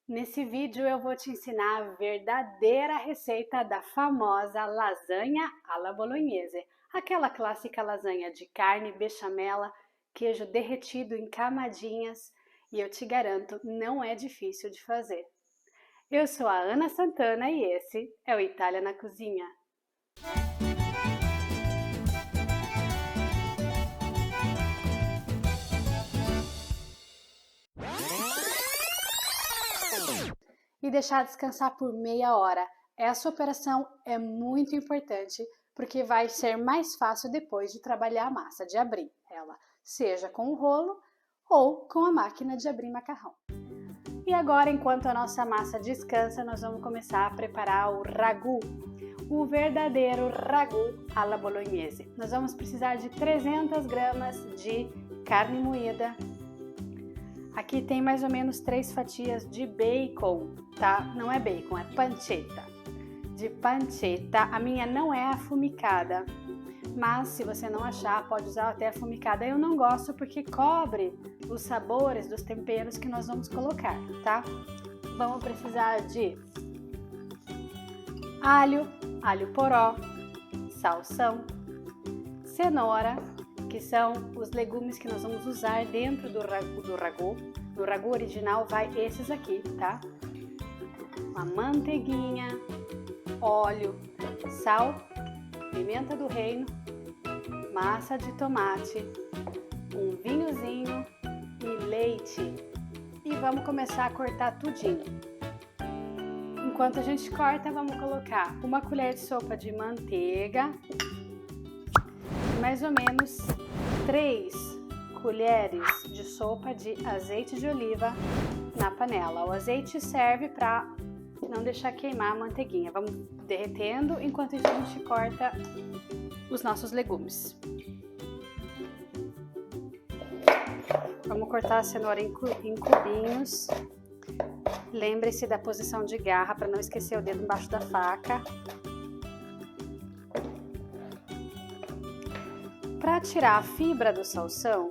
Nesse vídeo eu vou te ensinar a verdadeira receita da famosa lasanha alla bolognese, aquela clássica lasanha de carne, bechamela, queijo derretido em camadinhas e eu te garanto, não é difícil de fazer. Eu sou a Ana Santana e esse é o Itália na Cozinha. E deixar descansar por meia hora. Essa operação é muito importante porque vai ser mais fácil depois de trabalhar a massa, de abrir ela, seja com o rolo ou com a máquina de abrir macarrão. E agora, enquanto a nossa massa descansa, nós vamos começar a preparar o ragu, o verdadeiro ragu alla bolognese. Nós vamos precisar de 300 gramas de carne moída. Aqui tem mais ou menos 3 fatias de bacon, tá? Não é bacon, é pancetta. De pancetta, a minha não é afumicada, mas se você não achar, pode usar até afumicada. Eu não gosto porque cobre os sabores dos temperos que nós vamos colocar, tá? Vamos precisar de alho poró, salsão, cenoura, que são os legumes que nós vamos usar dentro do ragu. No ragu original vai esses aqui, tá? Uma manteiguinha, óleo, sal, pimenta do reino, massa de tomate, um vinhozinho e leite. E vamos começar a cortar tudinho. Enquanto a gente corta, vamos colocar uma colher de sopa de manteiga, mais ou menos 3 colheres de sopa de azeite de oliva na panela. O azeite serve para não deixar queimar a manteiguinha. Vamos derretendo enquanto a gente corta os nossos legumes. Vamos cortar a cenoura em cubinhos. Lembre-se da posição de garra para não esquecer o dedo embaixo da faca. Para tirar a fibra do salsão,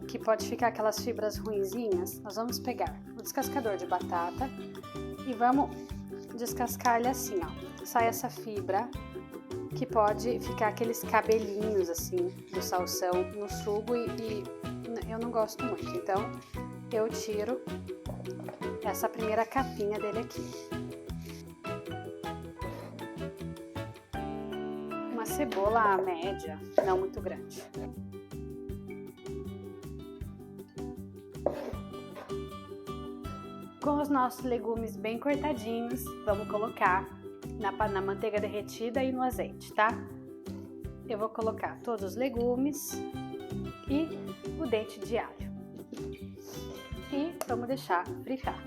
que pode ficar aquelas fibras ruinzinhas, nós vamos pegar o descascador de batata e vamos descascar ele assim, ó. Sai essa fibra, que pode ficar aqueles cabelinhos assim do salsão no sugo e eu não gosto muito, então eu tiro essa primeira capinha dele aqui. Uma cebola média, não muito grande. Com os nossos legumes bem cortadinhos, vamos colocar na manteiga derretida e no azeite, tá? Eu vou colocar todos os legumes e o dente de alho. E vamos deixar fritar.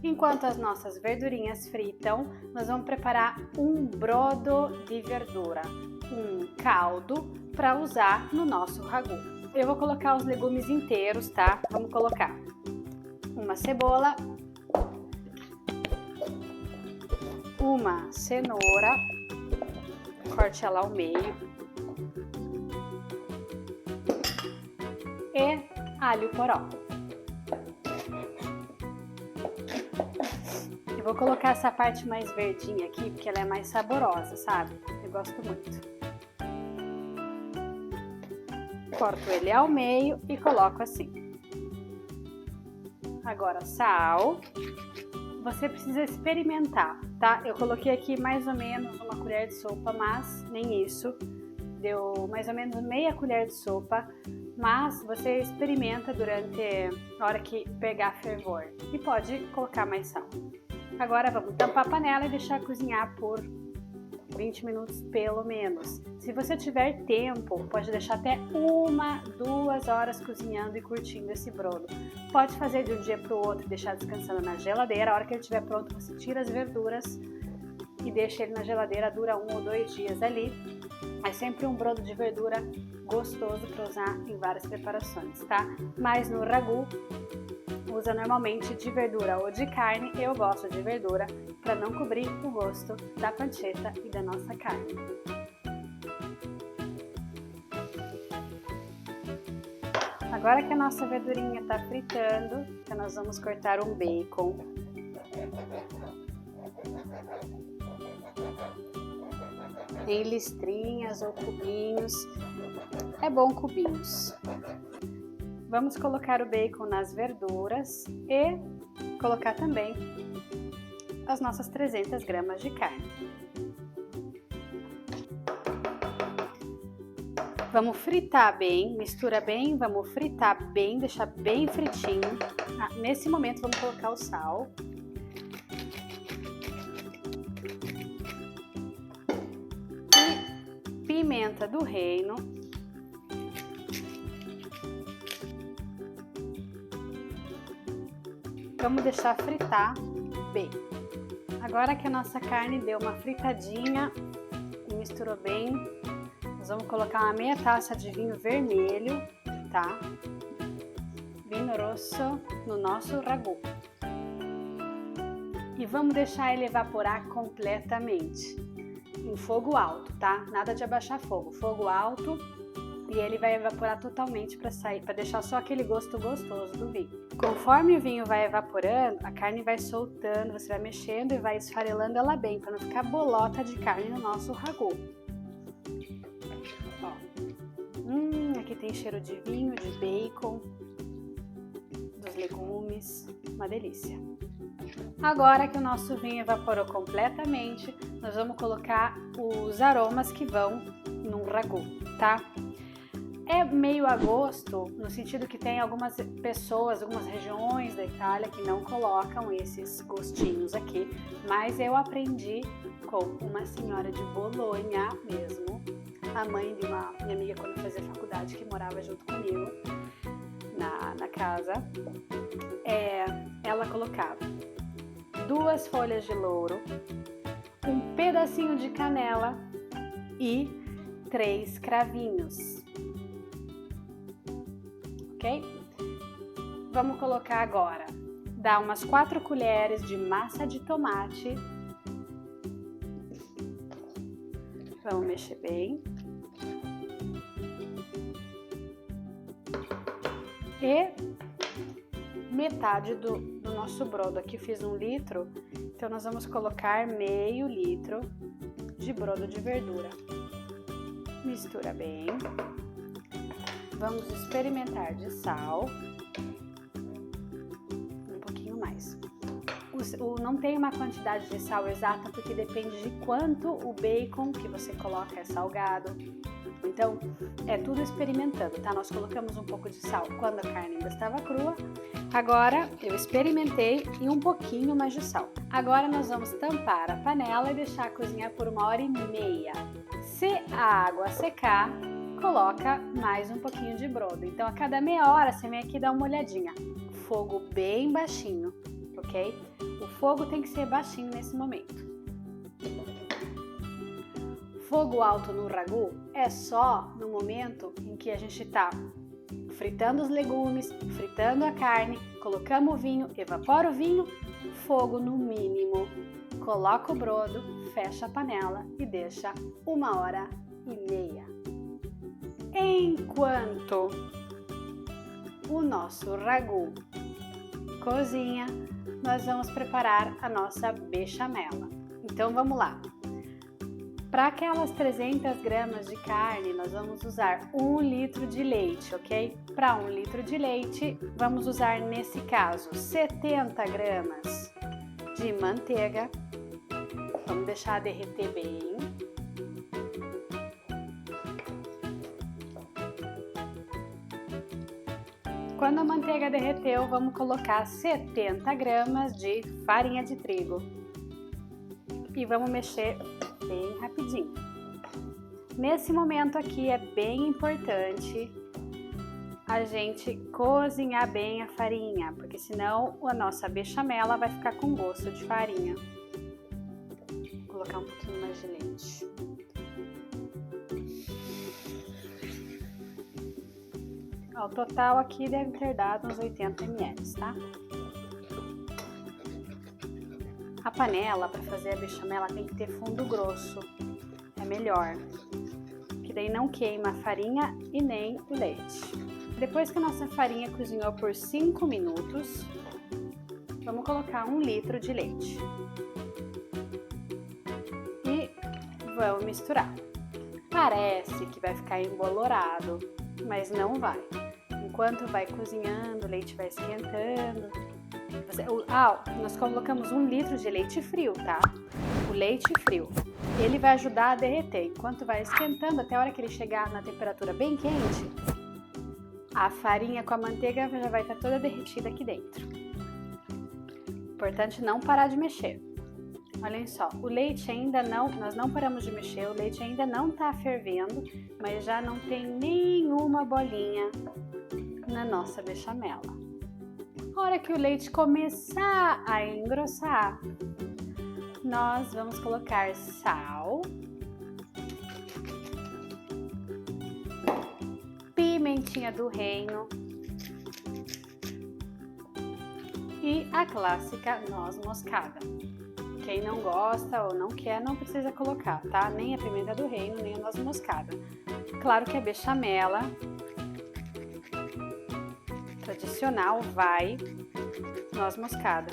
Enquanto as nossas verdurinhas fritam, nós vamos preparar um brodo de verdura, um caldo para usar no nosso ragu. Eu vou colocar os legumes inteiros, tá? Vamos colocar uma cebola, uma cenoura, corte ela ao meio, e alho poró. Eu vou colocar essa parte mais verdinha aqui, porque ela é mais saborosa, sabe? Eu gosto muito. Corto ele ao meio e coloco assim. Agora sal. Você precisa experimentar, tá? Eu coloquei aqui mais ou menos uma colher de sopa, mas nem isso. Deu mais ou menos meia colher de sopa, mas você experimenta durante a hora que pegar fervor. E pode colocar mais sal. Agora vamos tampar a panela e deixar cozinhar por 20 minutos pelo menos. Se você tiver tempo, pode deixar até 1-2 horas cozinhando e curtindo esse brodo. Pode fazer de um dia para o outro e deixar descansando na geladeira. A hora que ele estiver pronto, você tira as verduras e deixa ele na geladeira, dura 1 ou 2 dias ali. É sempre um brodo de verdura gostoso para usar em várias preparações, tá? Mas no ragu, usa normalmente de verdura ou de carne. Eu gosto de verdura para não cobrir o gosto da pancetta e da nossa carne. Agora que a nossa verdurinha está fritando, então nós vamos cortar um bacon. Em listrinhas ou cubinhos. É bom cubinhos. Vamos colocar o bacon nas verduras e colocar também as nossas 300 gramas de carne. Vamos fritar bem, mistura bem, vamos fritar bem, deixar bem fritinho. Nesse momento vamos colocar o sal. E pimenta do reino. Vamos deixar fritar bem. Agora que a nossa carne deu uma fritadinha e misturou bem, nós vamos colocar uma meia taça de vinho vermelho, tá? Vinho rosso no nosso ragu. E vamos deixar ele evaporar completamente. Em fogo alto, tá? Nada de abaixar fogo. Fogo alto e ele vai evaporar totalmente para sair, para deixar só aquele gosto gostoso do vinho. Conforme o vinho vai evaporando, a carne vai soltando, você vai mexendo e vai esfarelando ela bem, para não ficar bolota de carne no nosso ragu. Aqui tem cheiro de vinho, de bacon, dos legumes, uma delícia. Agora que o nosso vinho evaporou completamente, nós vamos colocar os aromas que vão num ragu, tá? É meio a gosto, no sentido que tem algumas pessoas, algumas regiões da Itália que não colocam esses gostinhos aqui, mas eu aprendi com uma senhora de Bolonha mesmo, a mãe de uma minha amiga quando fazia faculdade, que morava junto comigo na casa. Ela colocava 2 folhas de louro, um pedacinho de canela e 3 cravinhos. Ok? Vamos colocar agora, dá umas 4 colheres de massa de tomate. Vamos mexer bem. E metade do nosso brodo. Aqui fiz 1 litro, então nós vamos colocar meio litro de brodo de verdura. Mistura bem. Vamos experimentar de sal. Um pouquinho mais. Não tem uma quantidade de sal exata, porque depende de quanto o bacon que você coloca é salgado. Então, é tudo experimentando, tá? Nós colocamos um pouco de sal quando a carne ainda estava crua. Agora, eu experimentei e um pouquinho mais de sal. Agora, nós vamos tampar a panela e deixar cozinhar por 1h30. Se a água secar, coloca mais um pouquinho de brodo. Então, a cada meia hora, você vem aqui dar uma olhadinha. Fogo bem baixinho, ok? O fogo tem que ser baixinho nesse momento. Fogo alto no ragu é só no momento em que a gente está fritando os legumes, fritando a carne, colocamos o vinho, evapora o vinho, fogo no mínimo, coloca o brodo, fecha a panela e deixa 1h30. Enquanto o nosso ragu cozinha, nós vamos preparar a nossa bechamela. Então vamos lá. Para aquelas 300 gramas de carne, nós vamos usar 1 litro de leite, ok? Para 1 litro de leite, vamos usar, nesse caso, 70 gramas de manteiga. Vamos deixar derreter bem. Quando a manteiga derreteu, vamos colocar 70 gramas de farinha de trigo. E vamos mexer bem rapidinho. Nesse momento aqui é bem importante a gente cozinhar bem a farinha, porque senão a nossa bechamela vai ficar com gosto de farinha. Vou colocar um pouquinho mais de leite. O total aqui deve ter dado uns 80 ml, tá? A panela para fazer a bechamela tem que ter fundo grosso, é melhor, que daí não queima a farinha e nem o leite. Depois que a nossa farinha cozinhou por 5 minutos, vamos colocar 1 litro de leite. E vamos misturar. Parece que vai ficar embolorado, mas não vai. Enquanto vai cozinhando, o leite vai esquentando. Nós colocamos 1 litro de leite frio, tá? O leite frio. Ele vai ajudar a derreter. Enquanto vai esquentando, até a hora que ele chegar na temperatura bem quente, a farinha com a manteiga já vai estar toda derretida aqui dentro. Importante não parar de mexer. Olhem só, o leite ainda não, nós não paramos de mexer, o leite ainda não tá fervendo, mas já não tem nenhuma bolinha na nossa bechamela. A hora que o leite começar a engrossar, nós vamos colocar sal, pimentinha do reino e a clássica noz moscada. Quem não gosta ou não quer, não precisa colocar, tá? Nem a pimenta do reino, nem a noz moscada. Claro que a bechamela tradicional vai noz moscada.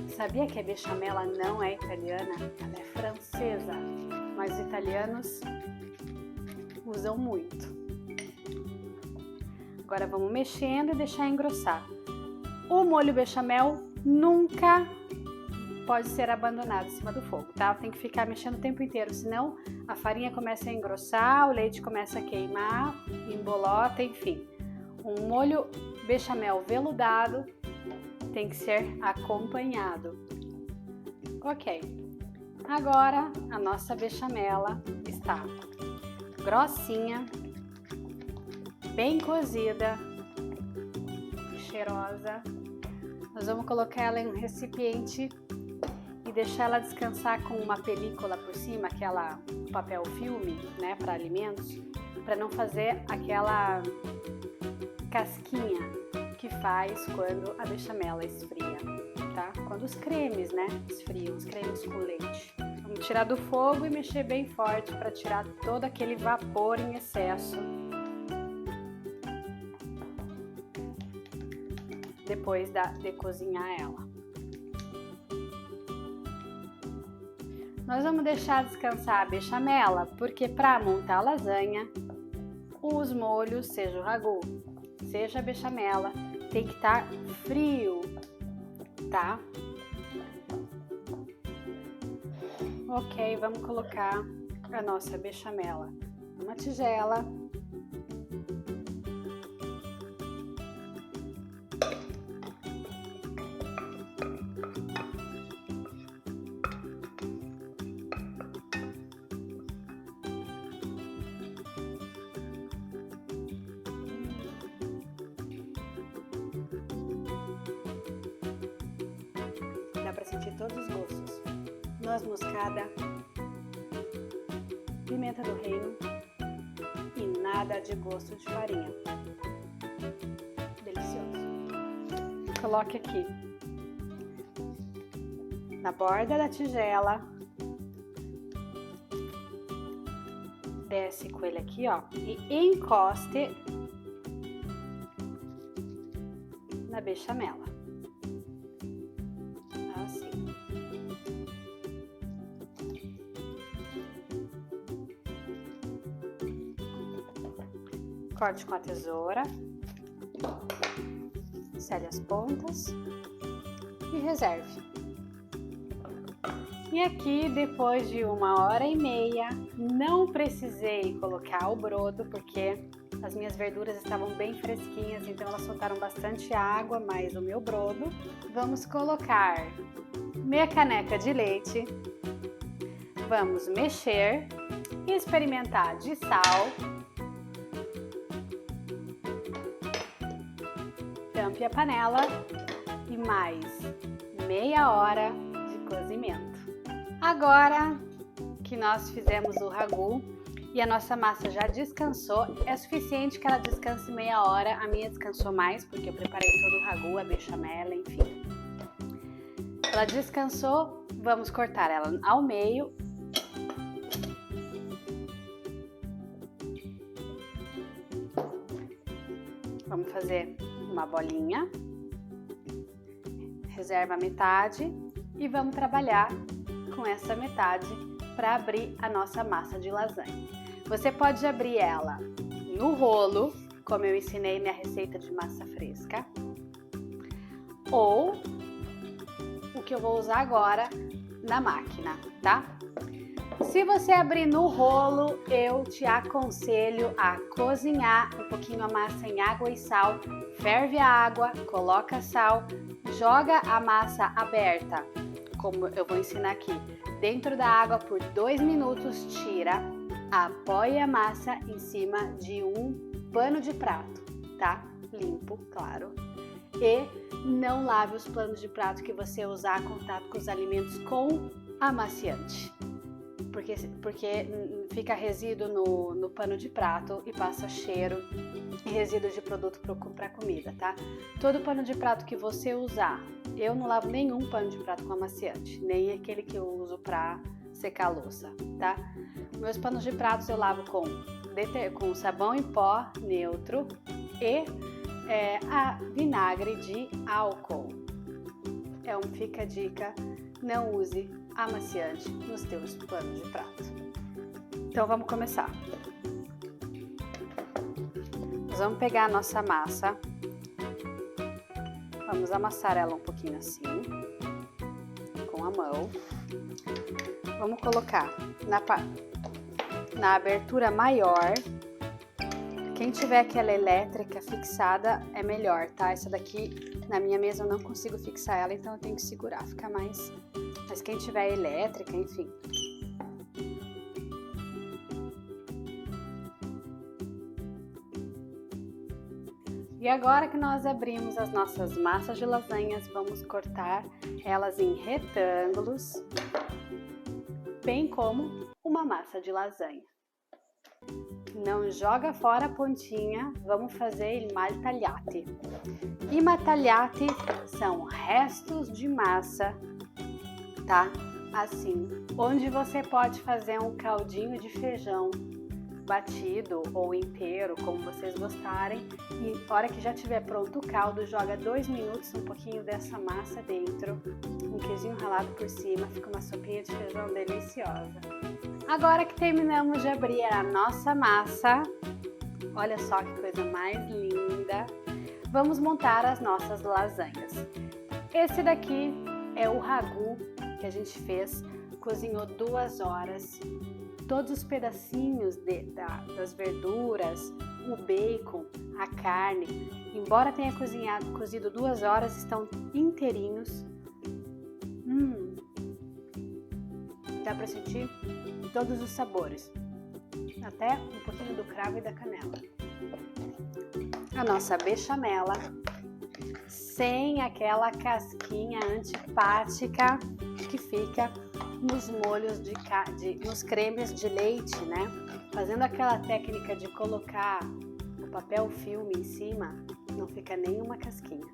Sabia que a bechamela não é italiana? Ela é francesa, mas os italianos usam muito. Agora vamos mexendo e deixar engrossar. O molho bechamel nunca pode ser abandonado em cima do fogo, tá? Tem que ficar mexendo o tempo inteiro, senão a farinha começa a engrossar, o leite começa a queimar, embolota, enfim. Um molho bechamel veludado tem que ser acompanhado. Ok, agora a nossa bechamela está grossinha, bem cozida, cheirosa. Nós vamos colocar ela em um recipiente e deixar ela descansar com uma película por cima, aquela papel filme, né, para alimentos, para não fazer aquela casquinha que faz quando a bechamela esfria, tá? Quando os cremes, né, esfriam, os cremes com leite. Vamos tirar do fogo e mexer bem forte para tirar todo aquele vapor em excesso. Depois de cozinhar ela. Nós vamos deixar descansar a bechamela, porque para montar a lasanha, os molhos, seja o ragu, seja a bechamela, tem que estar frio, tá? Ok, vamos colocar a nossa bechamela numa tigela. Dá para sentir todos os gostos. Noz moscada, pimenta do reino e nada de gosto de farinha. Delicioso. Coloque aqui na borda da tigela. Desce com ele aqui, ó, e encoste na bechamela. Corte com a tesoura, sele as pontas e reserve. E aqui, depois de 1h30, não precisei colocar o brodo, porque as minhas verduras estavam bem fresquinhas, então elas soltaram bastante água, mais o meu brodo. Vamos colocar meia caneca de leite, vamos mexer e experimentar de sal. Tampe a panela e mais meia hora de cozimento. Agora que nós fizemos o ragu e a nossa massa já descansou, é suficiente que ela descanse meia hora. A minha descansou mais porque eu preparei todo o ragu, a bechamel, enfim. Ela descansou, vamos cortar ela ao meio. fazer uma bolinha, reserva metade e vamos trabalhar com essa metade para abrir a nossa massa de lasanha. Você pode abrir ela no rolo, como eu ensinei minha receita de massa fresca, ou o que eu vou usar agora na máquina, tá? Se você abrir no rolo, eu te aconselho a cozinhar um pouquinho a massa em água e sal. Ferve a água, coloca sal, joga a massa aberta, como eu vou ensinar aqui, dentro da água por 2 minutos, tira, apoia a massa em cima de um pano de prato, tá? Limpo, claro. E não lave os panos de prato que você usar em contato com os alimentos com amaciante. Porque fica resíduo no pano de prato e passa cheiro e resíduo de produto para comida, tá? Todo pano de prato que você usar, eu não lavo nenhum pano de prato com amaciante, nem aquele que eu uso para secar a louça, tá? Meus panos de pratos eu lavo com sabão em pó neutro e a vinagre de álcool. Fica a dica, não use amaciante nos teus panos de prato. Então vamos começar. Nós vamos pegar a nossa massa, vamos amassar ela um pouquinho assim, com a mão. Vamos colocar na abertura maior. Quem tiver aquela elétrica fixada é melhor, tá? Essa daqui, na minha mesa, eu não consigo fixar ela, então eu tenho que segurar, fica mais... Mas quem tiver elétrica, enfim. E agora que nós abrimos as nossas massas de lasanhas, vamos cortar elas em retângulos, bem como uma massa de lasanha. Não joga fora a pontinha, vamos fazer il maltagliati. I maltagliati são restos de massa, tá? Assim, onde você pode fazer um caldinho de feijão batido ou inteiro, como vocês gostarem, e na hora que já tiver pronto o caldo, joga 2 minutos um pouquinho dessa massa dentro, um queijinho ralado por cima, fica uma sopinha de feijão deliciosa. Agora que terminamos de abrir a nossa massa, olha só que coisa mais linda, vamos montar as nossas lasanhas. Esse daqui é o ragu que a gente fez, cozinhou 2 horas. Todos os pedacinhos das verduras, o bacon, a carne, embora tenha cozido 2 horas, estão inteirinhos. Dá para sentir todos os sabores, até um pouquinho do cravo e da canela. A nossa bechamela, sem aquela casquinha antipática que fica nos molhos nos cremes de leite, né? Fazendo aquela técnica de colocar o papel filme em cima, não fica nenhuma casquinha.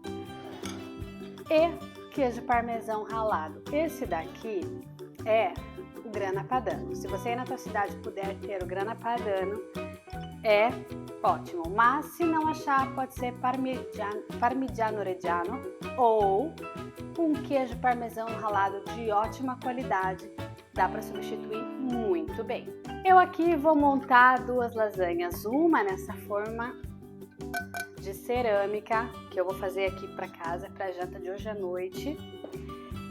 E queijo parmesão ralado. Esse daqui é o grana padano. Se você aí na tua cidade puder ter o grana padano, é ótimo. Mas se não achar, pode ser parmigiano reggiano ou um queijo parmesão ralado de ótima qualidade, dá para substituir muito bem. Eu aqui vou montar 2 lasanhas, uma nessa forma de cerâmica, que eu vou fazer aqui para casa, para janta de hoje à noite,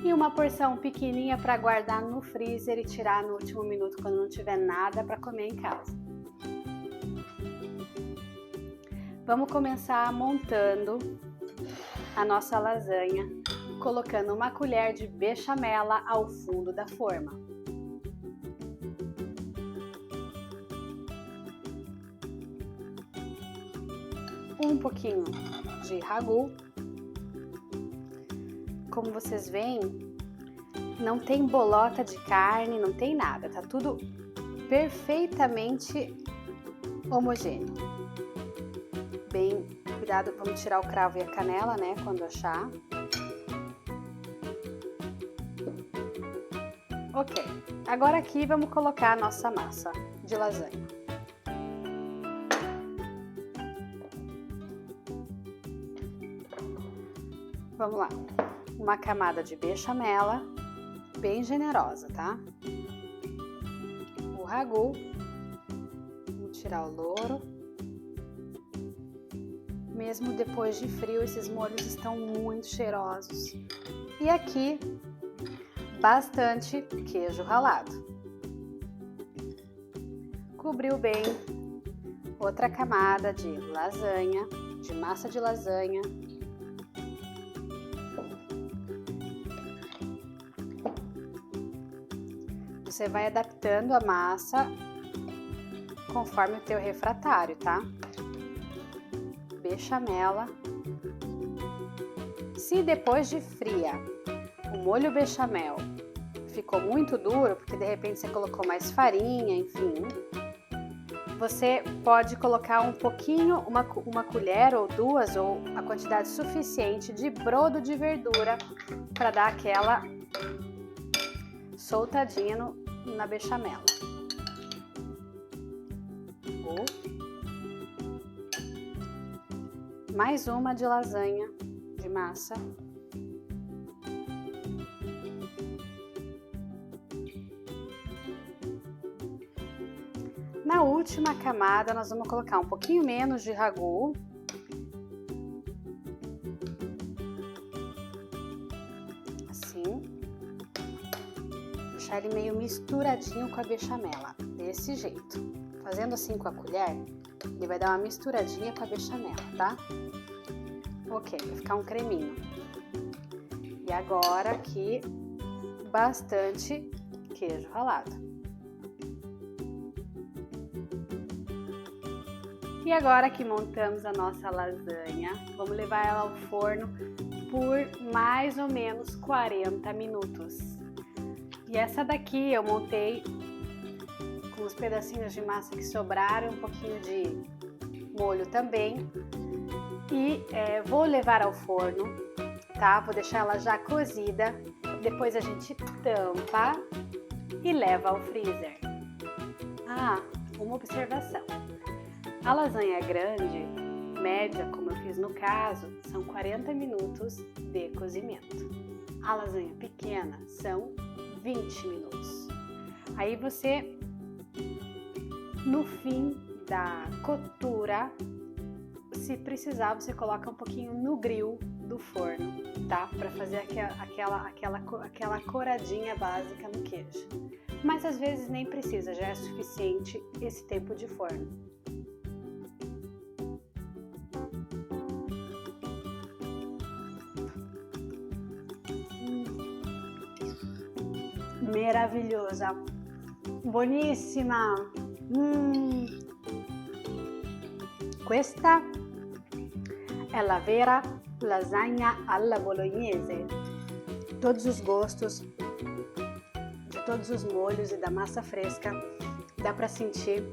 e uma porção pequenininha para guardar no freezer e tirar no último minuto quando não tiver nada para comer em casa. Vamos começar montando a nossa lasanha, colocando uma colher de bechamela ao fundo da forma. Um pouquinho de ragu. Como vocês veem, não tem bolota de carne, não tem nada, tá tudo perfeitamente homogêneo. Bem, cuidado, vamos tirar o cravo e a canela, né, quando achar. Ok, agora aqui vamos colocar a nossa massa de lasanha. Vamos lá. Uma camada de bechamela, bem generosa, tá? O ragu. Vamos tirar o louro. Mesmo depois de frio, esses molhos estão muito cheirosos. E aqui, bastante queijo ralado. Cobriu bem. Outra camada de lasanha, de massa de lasanha. Você vai adaptando a massa conforme o teu refratário, tá? Bechamela. Se depois de fria o molho bechamel ficou muito duro, porque de repente você colocou mais farinha, enfim, você pode colocar um pouquinho, uma colher ou duas, ou a quantidade suficiente de brodo de verdura para dar aquela soltadinha na bechamela. Mais uma de lasanha de massa. Na última camada, nós vamos colocar um pouquinho menos de ragu. Assim. Deixar ele meio misturadinho com a bechamela, desse jeito. Fazendo assim com a colher, ele vai dar uma misturadinha com a bechamela, tá? Ok, vai ficar um creminho. E agora aqui, bastante queijo ralado. E agora que montamos a nossa lasanha, vamos levar ela ao forno por mais ou menos 40 minutos. E essa daqui eu montei com os pedacinhos de massa que sobraram, um pouquinho de molho também. E vou levar ao forno, tá? Vou deixar ela já cozida, depois a gente tampa e leva ao freezer. Ah, uma observação. A lasanha grande, média, como eu fiz no caso, são 40 minutos de cozimento. A lasanha pequena são 20 minutos. Aí você, no fim da cottura, se precisar, você coloca um pouquinho no grill do forno, tá? Para fazer aquela coradinha básica no queijo. Mas às vezes nem precisa, já é suficiente esse tempo de forno. Meravigliosa, buonissima. Questa è la vera lasagna alla bolognese. Todos os gostos, de todos os molhos e da massa fresca, dá para sentir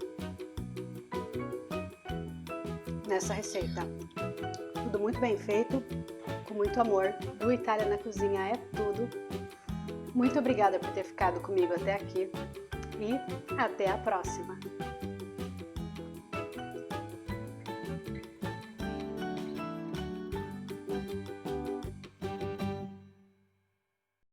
nessa receita. Tudo muito bem feito, com muito amor. Do Itália na Cozinha é tudo. Muito obrigada por ter ficado comigo até aqui e até a próxima!